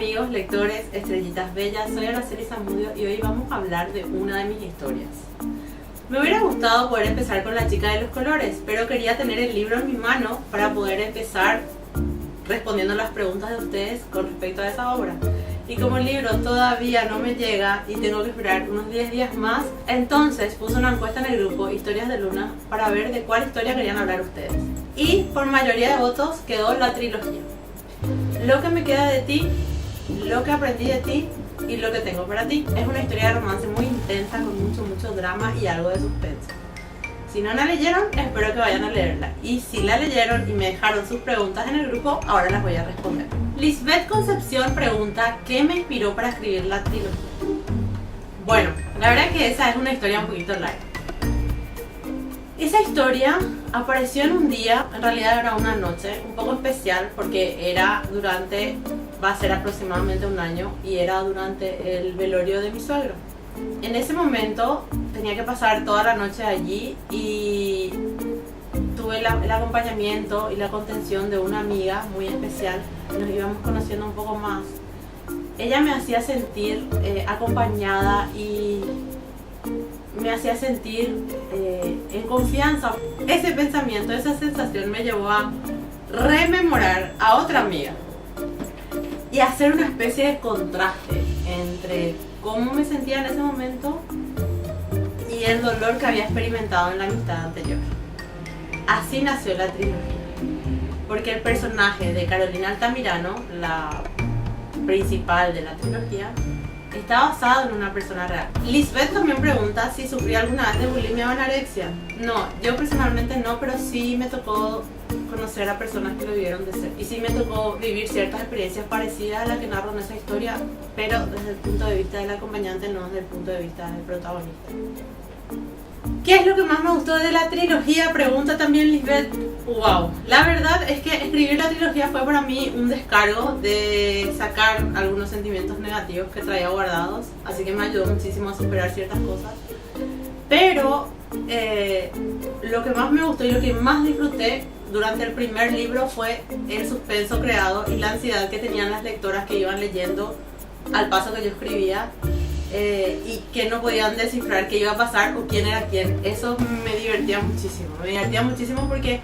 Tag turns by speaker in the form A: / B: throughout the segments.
A: amigos, lectores, estrellitas bellas, soy Araceli Zamudio y hoy vamos a hablar de una de mis historias. Me hubiera gustado poder empezar con La chica de los colores, pero quería tener el libro en mi mano para poder empezar respondiendo las preguntas de ustedes con respecto a esa obra. Y como el libro todavía no me llega y tengo que esperar unos 10 días más, entonces puse una encuesta en el grupo Historias de Luna para ver de cuál historia querían hablar ustedes. Y por mayoría de votos quedó la trilogía. Lo que me queda de ti, lo que aprendí de ti y lo que tengo para ti. Es una historia de romance muy intensa con mucho drama y algo de suspenso. Si no la leyeron, espero que vayan a leerla. Y si la leyeron y me dejaron sus preguntas en el grupo, ahora las voy a responder. Lisbeth Concepción pregunta ¿qué me inspiró para escribir la trilogía? Bueno, la verdad es que esa es una historia un poquito larga. Esa historia apareció en un día, en realidad era una noche un poco especial porque va a ser aproximadamente un año y era durante el velorio de mi suegro. En ese momento tenía que pasar toda la noche allí y tuve el acompañamiento y la contención de una amiga muy especial. Nos íbamos conociendo un poco más. Ella me hacía sentir acompañada y me hacía sentir en confianza. Ese pensamiento, esa sensación me llevó a rememorar a otra amiga y hacer una especie de contraste entre cómo me sentía en ese momento y el dolor que había experimentado en la amistad anterior. Así nació la trilogía, porque el personaje de Carolina Altamirano, la principal de la trilogía, está basado en una persona real. Lisbeth también pregunta si sufrí alguna vez de bulimia o anorexia. No, yo personalmente no, pero sí me tocó conocer a personas que lo vivieron de cerca. Y sí me tocó vivir ciertas experiencias parecidas a las que narro en esa historia, pero desde el punto de vista del acompañante, no desde el punto de vista del protagonista. ¿Qué es lo que más me gustó de la trilogía? Pregunta también Lisbeth. Wow, la verdad es que escribir la trilogía fue para mí un descargo de sacar algunos sentimientos negativos que traía guardados, así que me ayudó muchísimo a superar ciertas cosas. Pero lo que más me gustó y lo que más disfruté durante el primer libro fue el suspenso creado y la ansiedad que tenían las lectoras que iban leyendo al paso que yo escribía. Y que no podían descifrar qué iba a pasar o quién era quién. Eso me divertía muchísimo porque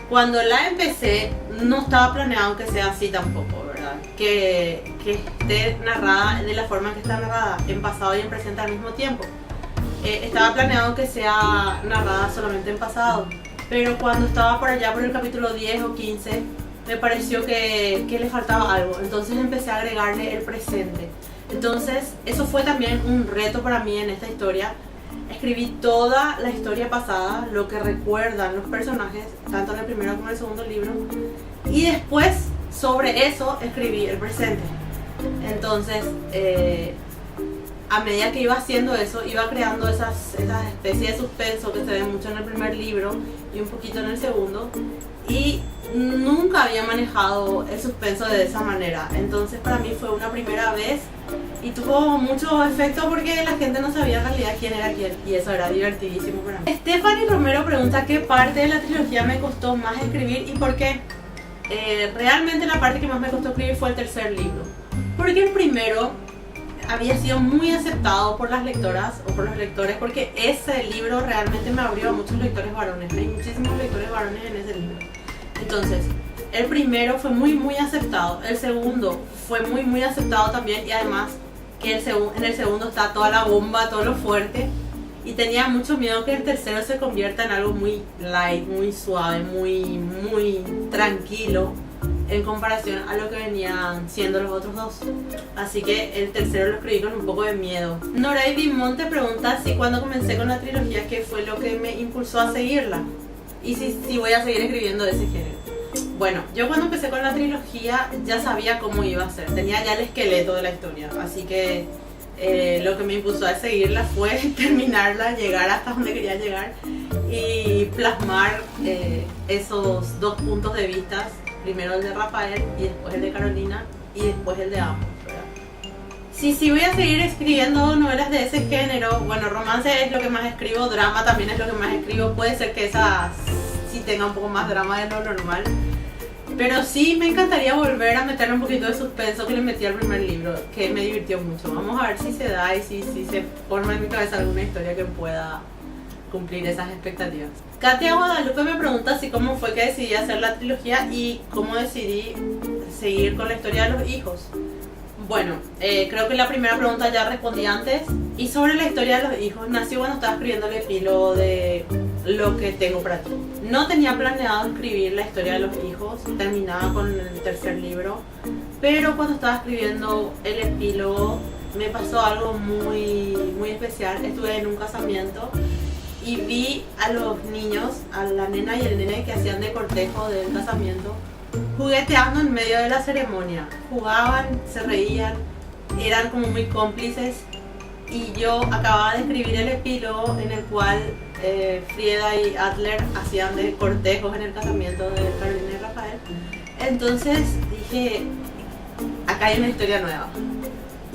A: cuando la empecé no estaba planeado que sea así tampoco, ¿verdad? Que esté narrada de la forma en que está narrada, en pasado y en presente al mismo tiempo. Estaba planeado que sea narrada solamente en pasado, pero cuando estaba por allá por el capítulo 10 o 15 me pareció que le faltaba algo, entonces empecé a agregarle el presente. Entonces eso fue también un reto para mí en esta historia. Escribí toda la historia pasada, lo que recuerdan los personajes, tanto en el primero como en el segundo libro, y después sobre eso escribí el presente. Entonces a medida que iba haciendo eso, iba creando esas especies de suspenso que se ven mucho en el primer libro y un poquito en el segundo, y nunca había manejado el suspenso de esa manera. Entonces para mí fue una primera vez y tuvo mucho efecto porque la gente no sabía en realidad quién era quién, y eso era divertidísimo para mí. Stephanie Romero pregunta qué parte de la trilogía me costó más escribir y por qué. Realmente la parte que más me costó escribir fue el tercer libro, porque el primero había sido muy aceptado por las lectoras o por los lectores, porque ese libro realmente me abrió a muchos lectores varones. Hay muchísimos lectores varones en ese libro. Entonces, el primero fue muy aceptado, el segundo fue muy aceptado también, y además que en el segundo está toda la bomba, todo lo fuerte, y tenía mucho miedo que el tercero se convierta en algo muy light, muy suave, muy tranquilo en comparación a lo que venían siendo los otros dos. Así que el tercero lo escribí con un poco de miedo. Noray Monte pregunta si cuando comencé con la trilogía qué fue lo que me impulsó a seguirla y si voy a seguir escribiendo de ese género. Bueno, yo cuando empecé con la trilogía ya sabía cómo iba a ser, tenía ya el esqueleto de la historia, así que lo que me impulsó a seguirla fue terminarla, llegar hasta donde quería llegar y plasmar esos dos puntos de vista, primero el de Rafael y después el de Carolina y después el de ambos, ¿verdad? Sí, voy a seguir escribiendo novelas de ese género. Bueno, romance es lo que más escribo, drama también es lo que más escribo, puede ser que esa sí tenga un poco más drama de lo normal. Pero sí me encantaría volver a meterle un poquito de suspenso que le metí al primer libro, que me divirtió mucho. Vamos a ver si se da y si se forma en mi cabeza alguna historia que pueda cumplir esas expectativas. Katia Guadalupe me pregunta así cómo fue que decidí hacer la trilogía y cómo decidí seguir con la historia de los hijos. Bueno, creo que la primera pregunta ya respondí antes. Y sobre la historia de los hijos, nació cuando estaba escribiendo el epílogo de Lo que tengo para ti. No tenía planeado escribir la historia de los hijos, terminaba con el tercer libro, pero cuando estaba escribiendo el epílogo me pasó algo muy especial. Estuve en un casamiento y vi a los niños, a la nena y el nene que hacían de cortejo del casamiento, jugueteando en medio de la ceremonia. Jugaban, se reían, eran como muy cómplices. Y yo acababa de escribir el epílogo en el cual Frieda y Adler hacían de cortejos en el casamiento de Carolina y Rafael. Entonces dije, acá hay una historia nueva.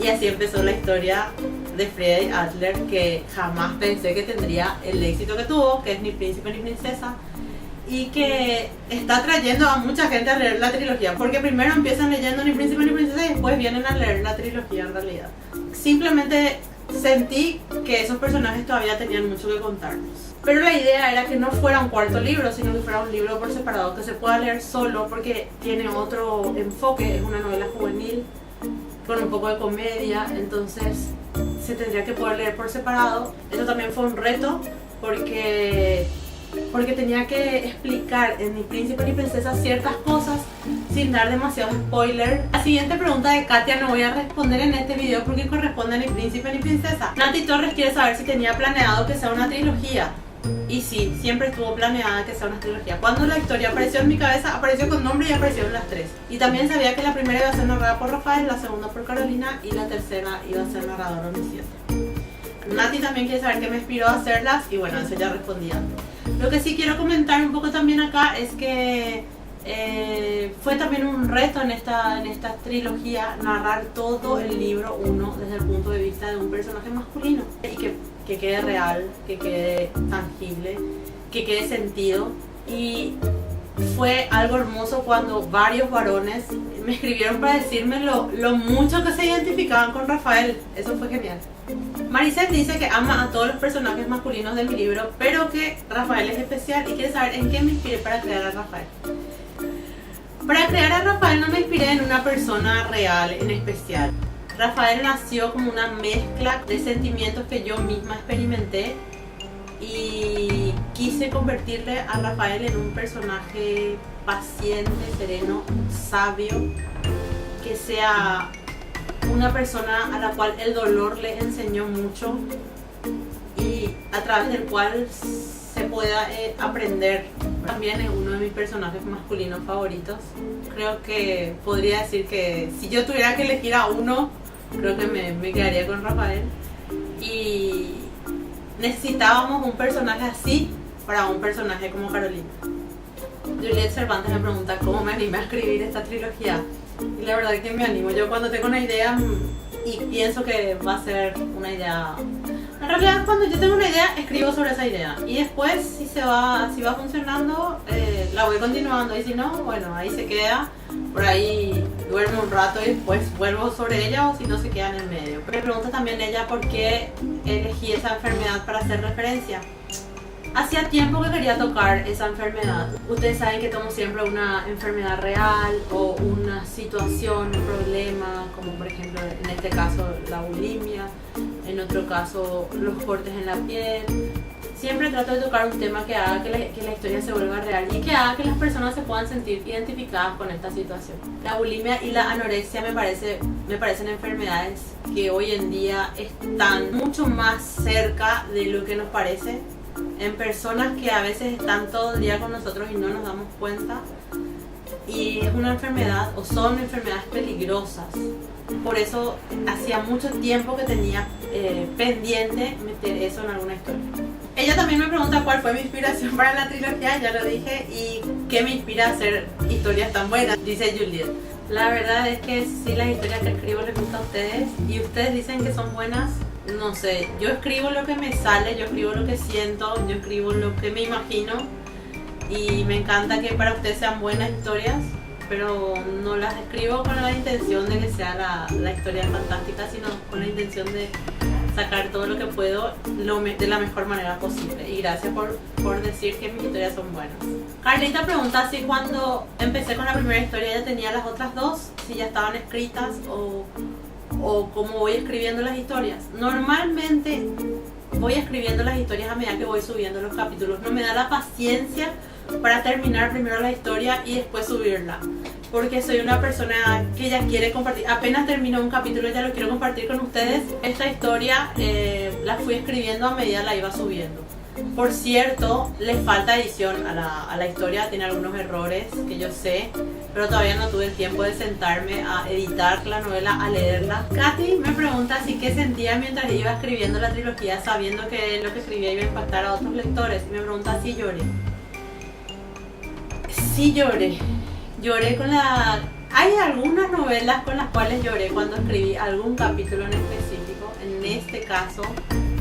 A: Y así empezó la historia de Frieda y Adler, que jamás pensé que tendría el éxito que tuvo, que es Ni príncipe ni princesa, y que está trayendo a mucha gente a leer la trilogía, porque primero empiezan leyendo Ni príncipe ni princesa y después vienen a leer la trilogía en realidad. Simplemente sentí que esos personajes todavía tenían mucho que contarnos. Pero la idea era que no fuera un cuarto libro, sino que fuera un libro por separado, que se pueda leer solo porque tiene otro enfoque, es una novela juvenil con un poco de comedia, entonces se tendría que poder leer por separado. Eso también fue un reto porque tenía que explicar en Ni príncipe ni princesa ciertas cosas sin dar demasiado spoiler. La siguiente pregunta de Katia no voy a responder en este video porque corresponde a Ni príncipe ni princesa. Nati Torres quiere saber si tenía planeado que sea una trilogía. Y sí, siempre estuvo planeada que sea una trilogía. Cuando la historia apareció en mi cabeza, apareció con nombre y apareció en las tres. Y también sabía que la primera iba a ser narrada por Rafael, la segunda por Carolina y la tercera iba a ser narradora omnisciente. Nati también quiere saber qué me inspiró a hacerlas y bueno, eso ya respondí antes. Lo que sí quiero comentar un poco también acá es que fue también un reto en esta trilogía narrar todo el libro 1 desde el punto de vista de un personaje masculino y que quede real, que quede tangible, que quede sentido. Y fue algo hermoso cuando varios varones me escribieron para decirme lo mucho que se identificaban con Rafael. Eso fue genial. Maricel dice que ama a todos los personajes masculinos de mi libro, pero que Rafael es especial y quiere saber en qué me inspiré para crear a Rafael. Para crear a Rafael no me inspiré en una persona real en especial. Rafael nació como una mezcla de sentimientos que yo misma experimenté y quise convertirle a Rafael en un personaje paciente, sereno, sabio, que sea una persona a la cual el dolor le enseñó mucho y a través del cual se pueda aprender. También es uno de mis personajes masculinos favoritos. Creo que podría decir que si yo tuviera que elegir a uno, creo que me quedaría con Rafael. Y necesitábamos un personaje así para un personaje como Carolina. Juliet Cervantes me pregunta cómo me animé a escribir esta trilogía. Y la verdad es que me animo. Yo cuando tengo una idea y pienso que va a ser una idea... En realidad cuando yo tengo una idea escribo sobre esa idea. Y después si va funcionando la voy continuando. Y si no, bueno, ahí se queda. Por ahí duermo un rato y después vuelvo sobre ella o si no se queda en el medio. Me pregunta también ella por qué elegí esa enfermedad para hacer referencia. Hacía tiempo que quería tocar esa enfermedad. Ustedes saben que tomo siempre una enfermedad real o una situación, un problema, como por ejemplo en este caso la bulimia, en otro caso los cortes en la piel. Siempre trato de tocar un tema que haga que la historia se vuelva real y que haga que las personas se puedan sentir identificadas con esta situación. La bulimia y la anorexia me parecen enfermedades que hoy en día están mucho más cerca de lo que nos parece, en personas que a veces están todo el día con nosotros y no nos damos cuenta. Y es una enfermedad o son enfermedades peligrosas. Por eso hacía mucho tiempo que tenía pendiente meter eso en alguna historia. Ella también me pregunta cuál fue mi inspiración para la trilogía, ya lo dije, y qué me inspira a hacer historias tan buenas, dice Juliet. La verdad es que si las historias que escribo les gustan a ustedes y ustedes dicen que son buenas, no sé, yo escribo lo que me sale, yo escribo lo que siento, yo escribo lo que me imagino y me encanta que para ustedes sean buenas historias pero no las escribo con la intención de que sea la historia fantástica, sino con la intención de sacar todo lo que puedo de la mejor manera posible. Y gracias por decir que mis historias son buenas. Carlita pregunta si cuando empecé con la primera historia ya tenía las otras dos, si ya estaban escritas o cómo voy escribiendo las historias. Normalmente voy escribiendo las historias a medida que voy subiendo los capítulos. No me da la paciencia para terminar primero la historia y después subirla, porque soy una persona que ya quiere compartir. Apenas termino un capítulo ya lo quiero compartir con ustedes. Esta historia la fui escribiendo a medida la iba subiendo. Por cierto, le falta edición a la historia, tiene algunos errores que yo sé, pero todavía no tuve el tiempo de sentarme a editar la novela, a leerla. Katy me pregunta si qué sentía mientras iba escribiendo la trilogía, sabiendo que lo que escribía iba a impactar a otros lectores. Y me pregunta si lloré. Sí lloré con la... Hay algunas novelas con las cuales lloré cuando escribí algún capítulo en específico. En este caso,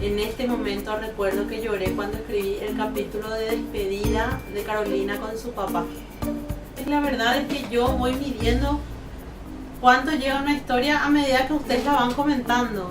A: en este momento recuerdo que lloré cuando escribí el capítulo de despedida de Carolina con su papá. La verdad es que yo voy midiendo cuánto llega una historia a medida que ustedes la van comentando.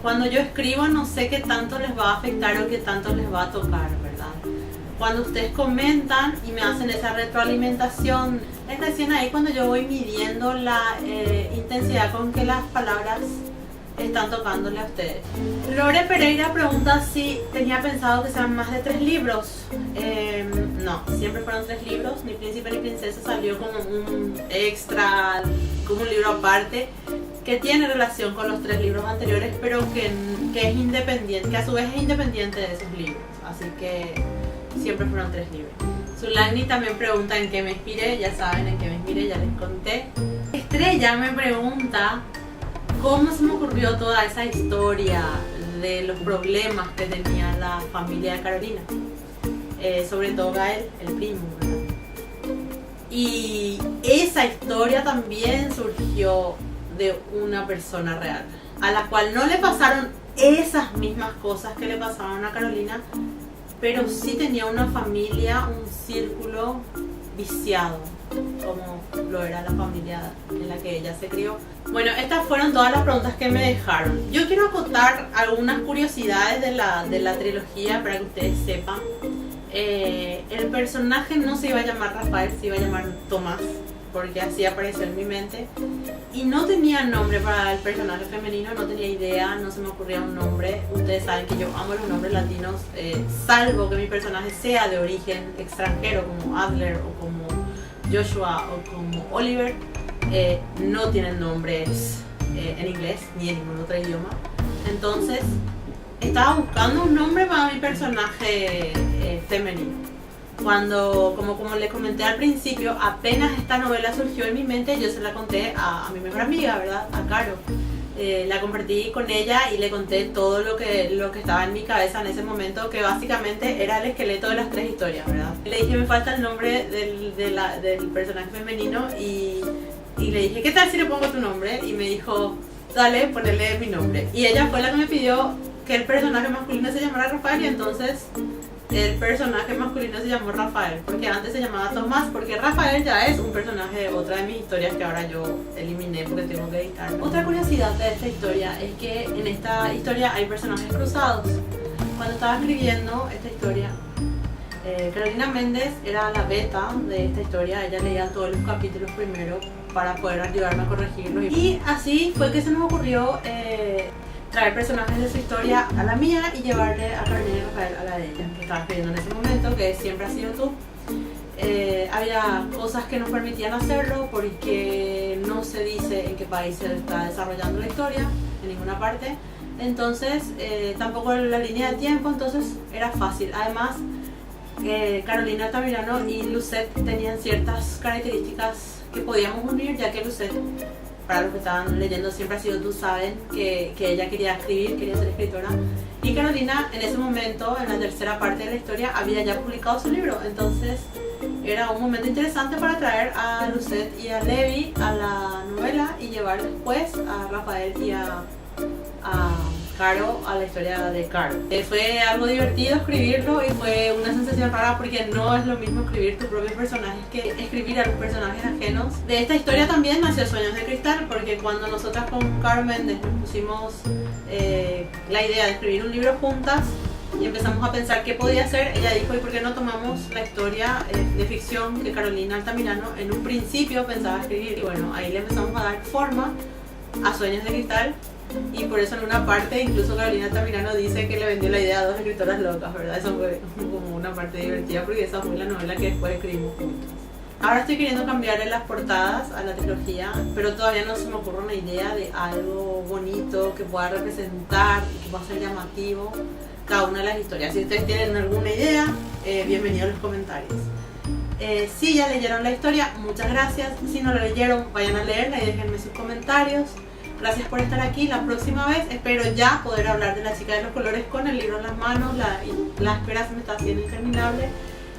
A: Cuando yo escribo no sé qué tanto les va a afectar o qué tanto les va a tocar, ¿verdad? Cuando ustedes comentan y me hacen esa retroalimentación, es recién ahí cuando yo voy midiendo la intensidad con que las palabras están tocándole a ustedes. Lore Pereira pregunta si tenía pensado que sean más de 3 libros. No, siempre fueron 3 libros. Ni Príncipe ni Princesa salió como un extra, como un libro aparte, que tiene relación con los 3 libros anteriores, pero que es independiente, que a su vez es independiente de esos libros. Así que siempre fueron 3 libros. Zulani también pregunta en qué me inspiré. Ya saben en qué me inspiré, ya les conté. Estrella me pregunta cómo se me ocurrió toda esa historia de los problemas que tenía la familia de Carolina, sobre todo Gael, el primo, ¿verdad? Y esa historia también surgió de una persona real, a la cual no le pasaron esas mismas cosas que le pasaron a Carolina, pero sí tenía una familia, un círculo viciado, como lo era la familia en la que ella se crió. Bueno, estas fueron todas las preguntas que me dejaron. Yo quiero acotar algunas curiosidades de la trilogía para que ustedes sepan. El personaje no se iba a llamar Rafael, se iba a llamar Tomás, porque así apareció en mi mente. Y no tenía nombre para el personaje femenino, no tenía idea, no se me ocurría un nombre. Ustedes saben que yo amo los nombres latinos, salvo que mi personaje sea de origen extranjero, como Adler o como Joshua o como Oliver. No tienen nombres en inglés ni en ningún otro idioma. Entonces estaba buscando un nombre para mi personaje femenino. Cuando, como les comenté al principio, apenas esta novela surgió en mi mente, yo se la conté a mi mejor amiga, ¿verdad? A Caro. La compartí con ella y le conté todo lo que estaba en mi cabeza en ese momento, que básicamente era el esqueleto de las 3 historias, ¿verdad? Le dije, me falta el nombre del personaje femenino y le dije, ¿qué tal si le pongo tu nombre? Y me dijo, dale, ponerle mi nombre. Y ella fue la que me pidió que el personaje masculino se llamara Rafael, y entonces el personaje masculino se llamó Rafael, porque antes se llamaba Tomás, porque Rafael ya es un personaje de otra de mis historias que ahora yo eliminé porque tengo que editar. Otra curiosidad de esta historia es que en esta historia hay personajes cruzados. Cuando estaba escribiendo esta historia, Carolina Méndez era la beta de esta historia. Ella leía todos los capítulos primero para poder ayudarme a corregirlos, y así fue que se nos ocurrió traer personajes de su historia a la mía y llevarle a Carolina y Rafael a la de ella, que estaba escribiendo en ese momento, que siempre ha sido tú. Había cosas que nos permitían hacerlo porque no se dice en qué país se está desarrollando la historia, en ninguna parte. Entonces tampoco la línea de tiempo, entonces era fácil. Además, Carolina Altamirano y Lucette tenían ciertas características que podíamos unir, ya que Lucette, para los que estaban leyendo Siempre ha sido tú, saben que ella quería escribir, quería ser escritora, y Carolina en ese momento, en la tercera parte de la historia, había ya publicado su libro. Entonces era un momento interesante para traer a Lucette y a Levi a la novela y llevar después a Rafael y a Caro a la historia de Caro. Fue algo divertido escribirlo y fue una sensación rara porque no es lo mismo escribir tus propios personajes que escribir a los personajes ajenos. De esta historia también nació Sueños de Cristal, porque cuando nosotras con Caro Méndez nos pusimos la idea de escribir un libro juntas y empezamos a pensar qué podía hacer, ella dijo, ¿y por qué no tomamos la historia de ficción que Carolina Altamirano en un principio pensaba escribir? Y bueno, ahí le empezamos a dar forma a Sueños de Cristal. Y por eso en una parte incluso Carolina Altamirano dice que le vendió la idea a dos escritoras locas, ¿verdad? Eso fue como una parte divertida porque esa fue la novela que después escribimos juntos. Ahora estoy queriendo cambiarle las portadas a la trilogía, pero todavía no se me ocurre una idea de algo bonito que pueda representar y que pueda ser llamativo cada una de las historias. Si ustedes tienen alguna idea, bienvenido a los comentarios. Si ya leyeron la historia, muchas gracias. Si no la leyeron, vayan a leerla y déjenme sus comentarios. Gracias por estar aquí. La próxima vez espero ya poder hablar de La Chica de los Colores con el libro en las manos. La espera se me está haciendo interminable.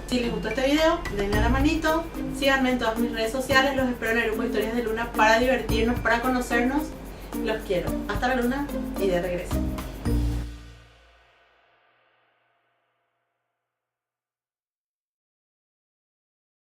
A: Si les gustó este video, denle a la manito. Síganme en todas mis redes sociales. Los espero en el grupo de Historias de Luna para divertirnos, para conocernos. Los quiero. Hasta la luna y de regreso.